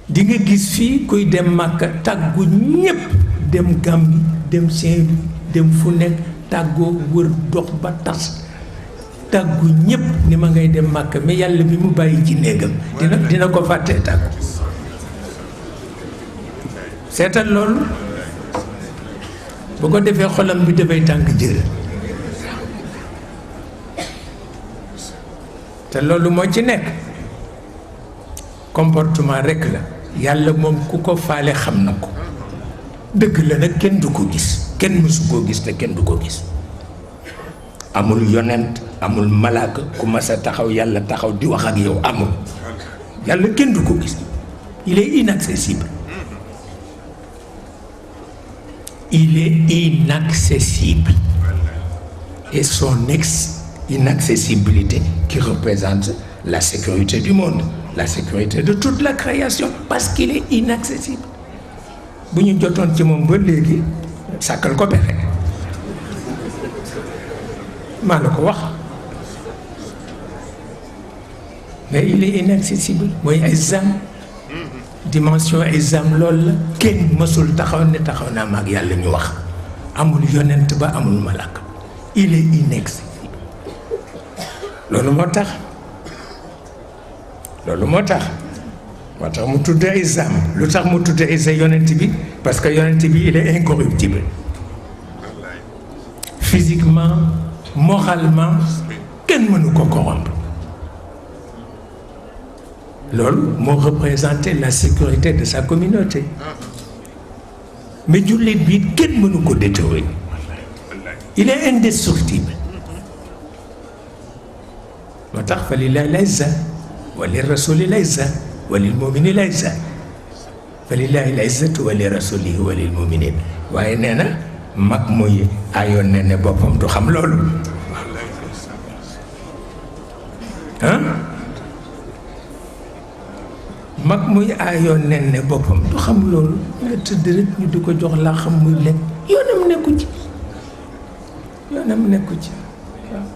di nga gis fii kuy dem Màkka tàggu ñépp dem Gàmbi dem Saint-Louis dem fu nekk tàggoo wër dox ba tas tàggu ñépp ni ma ngay dem Màkka mais yàlla bi mu bàyyi ci néegam dina ko fàttee tàggu. seetal loolu bu ko defee xolam bi dafay tàng jër te loolu moo ci nekk comportement rekk la. yàlla moom ku ko faale xam na ko dëgg la nag kenn du ko gis kenn mësu koo gis te kenn du ko gis amul yonent amul malaaka ku mas a taxaw yàlla taxaw di wax ak yow amul yàlla kenn du ko gis il est inaccessible. Il est inaccessible et son inaccessibilité qui représente la sécurité du monde, la sécurité de toute la création parce qu'il est inaccessible. bu ñu jotoon ci moom ba léegi sàkkal ko pexe maa la ko wax mais il est inaccessible mooy exam dimension exam loolu la kenn mësul taxaw ne taxaw naa maag yàlla ñu wax amul yonent ba amul malak il est inaccessible loolu moo tax mu tudd exam lu tax mu tudd exam yonent bi parce que yonent bi il est incorruptible physiquement moralement kenn mënu ko corrompre loolu moo représenté la sécurité de sa communauté mais jullit bi kenn mënu ko détruire il est indestructible moo tax fa lillahi l-izza wa li rasuli l-izza wa lil mu'mini l-izza fa lillahi l-izzatu wa li rasulihi wa lil mu'minin waaye nee na mag muy ayoon ne ne boppam du xam loolu mag muy aayoon nen ne boppam du xam loolu nga tëdd rek ñu di ko jox laa xam muy lekk yoonam nekku ci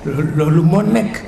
waaw loolu moo nekk